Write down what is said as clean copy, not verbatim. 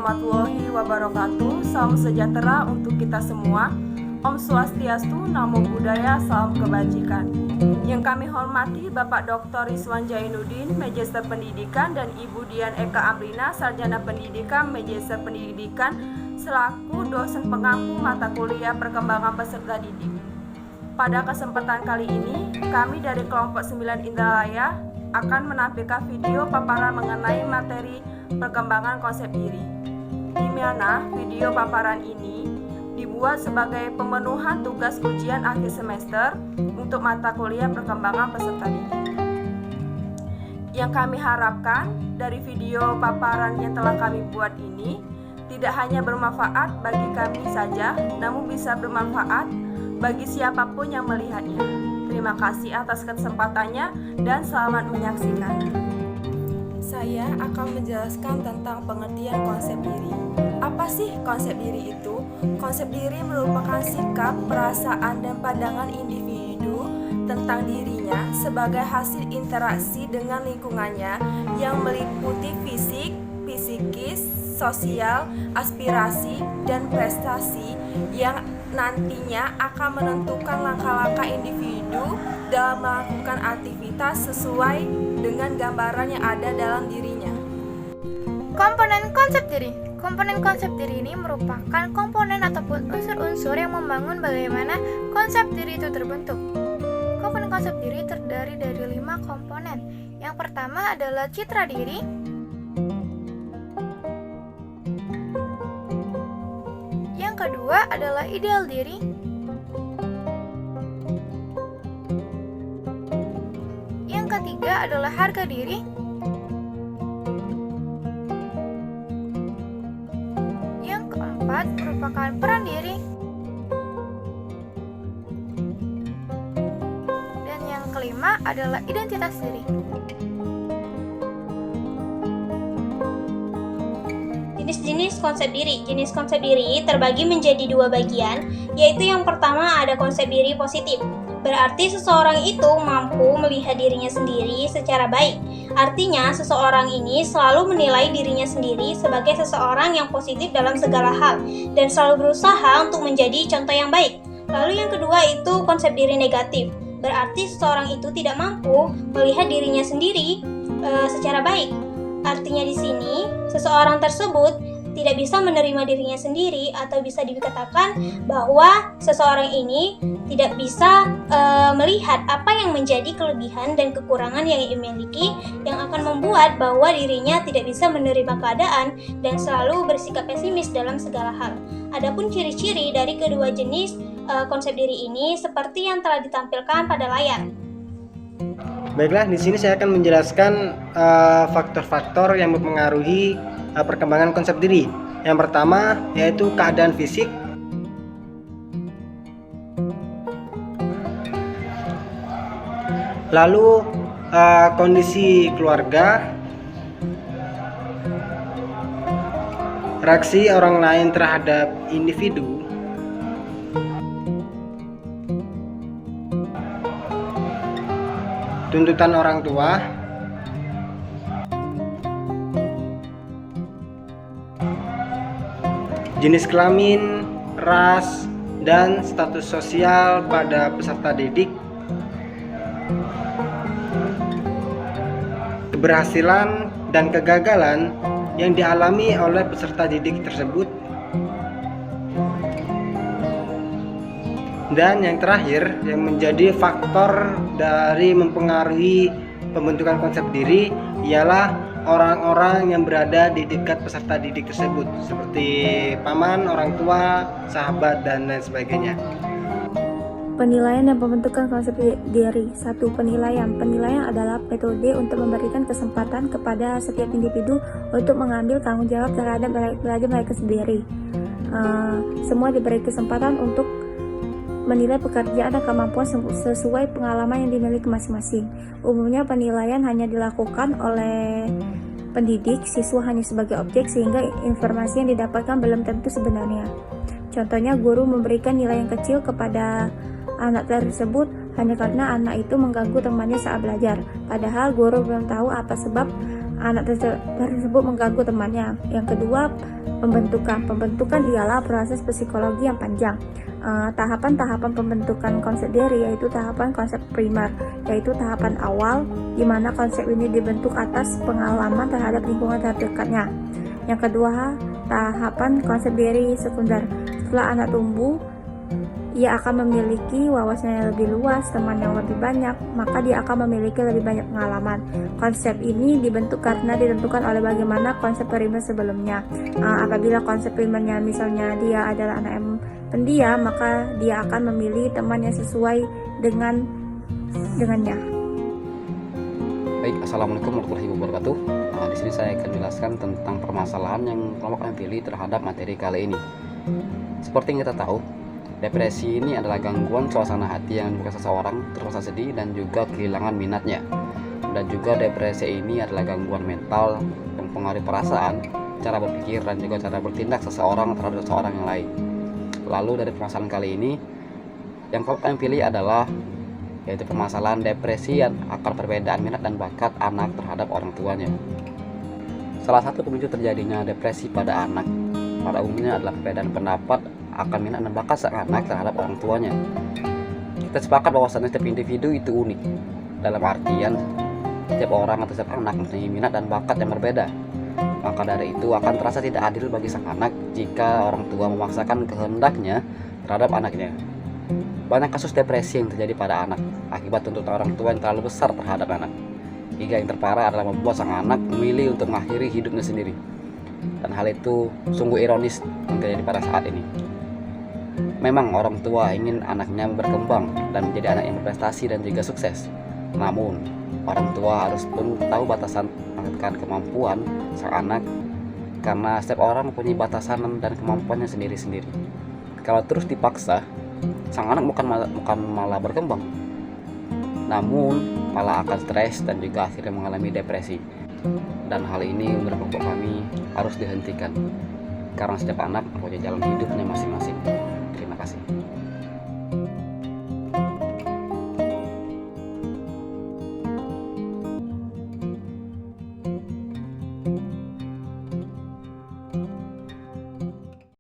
warahmatullahi wabarakatuh. Salam sejahtera untuk kita semua. Om Swastiastu, Namo Buddhaya, salam kebajikan. Yang kami hormati Bapak Dr. Rizwan Jainuddin, Magister Pendidikan, dan Ibu Dian Eka Amrina, Sarjana Pendidikan, Magister Pendidikan, selaku dosen pengampu mata kuliah perkembangan peserta didik. Pada kesempatan kali ini, kami dari kelompok 9 Indralaya akan menampilkan video paparan mengenai materi perkembangan konsep diri, di mana video paparan ini dibuat sebagai pemenuhan tugas ujian akhir semester untuk mata kuliah perkembangan peserta didik. Yang kami harapkan dari video paparan yang telah kami buat ini tidak hanya bermanfaat bagi kami saja, namun bisa bermanfaat bagi siapapun yang melihatnya. Terima kasih atas kesempatannya dan selamat menyaksikan. Saya akan menjelaskan tentang pengertian konsep diri. Apa sih konsep diri itu? Konsep diri merupakan sikap, perasaan, dan pandangan individu tentang dirinya sebagai hasil interaksi dengan lingkungannya yang meliputi fisik, psikis, sosial, aspirasi, dan prestasi yang nantinya akan menentukan langkah-langkah individu dalam melakukan aktivitas sesuai dengan gambaran yang ada dalam dirinya. Komponen konsep diri. Komponen konsep diri ini merupakan komponen ataupun unsur-unsur yang membangun bagaimana konsep diri itu terbentuk. Komponen konsep diri terdiri dari 5 komponen. Yang pertama adalah citra diri. Yang kedua adalah ideal diri. Yang ketiga adalah harga diri. Yang keempat merupakan peran diri. Dan yang kelima adalah identitas diri. Jenis-jenis konsep diri. Jenis konsep diri terbagi menjadi 2 bagian, yaitu yang pertama ada konsep diri positif. Berarti seseorang itu mampu melihat dirinya sendiri secara baik. Artinya, seseorang ini selalu menilai dirinya sendiri sebagai seseorang yang positif dalam segala hal dan selalu berusaha untuk menjadi contoh yang baik. Lalu yang kedua itu konsep diri negatif. Berarti seseorang itu tidak mampu melihat dirinya sendiri secara baik. Artinya di sini, seseorang tersebut tidak bisa menerima dirinya sendiri atau bisa dikatakan bahwa seseorang ini tidak bisa melihat apa yang menjadi kelebihan dan kekurangan yang ia miliki, yang akan membuat bahwa dirinya tidak bisa menerima keadaan dan selalu bersikap pesimis dalam segala hal. Adapun ciri-ciri dari kedua jenis konsep diri ini seperti yang telah ditampilkan pada layar. Baiklah, di sini saya akan menjelaskan faktor-faktor yang mempengaruhi perkembangan konsep diri. Yang pertama yaitu keadaan fisik. Lalu kondisi keluarga, reaksi orang lain terhadap individu, tuntutan orang tua, jenis kelamin, ras, dan status sosial pada peserta didik, keberhasilan dan kegagalan yang dialami oleh peserta didik tersebut, dan yang terakhir yang menjadi faktor dari mempengaruhi pembentukan konsep diri ialah orang-orang yang berada di dekat peserta didik tersebut, seperti paman, orang tua, sahabat, dan lain sebagainya. Penilaian dan pembentukan konsep diri. 1. Penilaian. Penilaian adalah metode untuk memberikan kesempatan kepada setiap individu untuk mengambil tanggung jawab terhadap mereka sendiri. Semua diberi kesempatan untuk menilai pekerjaan dan kemampuan sesuai pengalaman yang dimiliki masing-masing. Umumnya penilaian hanya dilakukan oleh pendidik, siswa hanya sebagai objek sehingga informasi yang didapatkan belum tentu sebenarnya. Contohnya, guru memberikan nilai yang kecil kepada anak tersebut hanya karena anak itu mengganggu temannya saat belajar. Padahal guru belum tahu apa sebab anak tersebut mengganggu temannya. Yang kedua, pembentukan ialah proses psikologi yang panjang. Tahapan-tahapan pembentukan konsep diri yaitu tahapan konsep primer, yaitu tahapan awal di mana konsep ini dibentuk atas pengalaman terhadap lingkungan terdekatnya. Yang kedua, tahapan konsep diri sekunder. Setelah anak tumbuh, ia akan memiliki wawasan yang lebih luas, teman yang lebih banyak, maka dia akan memiliki lebih banyak pengalaman. Konsep ini dibentuk karena ditentukan oleh bagaimana konsep primer sebelumnya. Apabila konsep primernya misalnya dia adalah anak yang pendiam, maka dia akan memilih teman yang sesuai dengannya. Baik, assalamualaikum warahmatullahi wabarakatuh. Di sini saya akan jelaskan tentang permasalahan yang kelompok kami pilih terhadap materi kali ini. Seperti yang kita tahu, depresi ini adalah gangguan suasana hati yang membuat seseorang terasa sedih dan juga kehilangan minatnya. Dan juga depresi ini adalah gangguan mental yang mempengaruhi perasaan, cara berpikir, dan juga cara bertindak seseorang terhadap seseorang yang lain. Lalu dari permasalahan kali ini, yang kami pilih adalah yaitu permasalahan depresi yang akar perbedaan minat dan bakat anak terhadap orang tuanya. Salah satu pemicu terjadinya depresi pada anak pada umumnya adalah perbedaan pendapat akan minat dan bakat sang anak terhadap orang tuanya. Kita sepakat bahwasannya setiap individu itu unik, dalam artian setiap orang atau setiap anak mempunyai minat dan bakat yang berbeda. Maka dari itu akan terasa tidak adil bagi sang anak jika orang tua memaksakan kehendaknya terhadap anaknya. Banyak kasus depresi yang terjadi pada anak akibat tuntutan orang tua yang terlalu besar terhadap anak, hingga yang terparah adalah membuat sang anak memilih untuk mengakhiri hidupnya sendiri. Dan hal itu sungguh ironis yang terjadi pada saat ini. Memang orang tua ingin anaknya berkembang dan menjadi anak yang berprestasi dan juga sukses. Namun, orang tua harus pun tahu batasan kemampuan sang anak, karena setiap orang mempunyai batasan dan kemampuannya sendiri-sendiri. Kalau terus dipaksa, sang anak bukan malah berkembang, namun malah akan stres dan juga akhirnya mengalami depresi. Dan hal ini menurut kelompok kami harus dihentikan, karena setiap anak mempunyai jalan hidupnya masing-masing.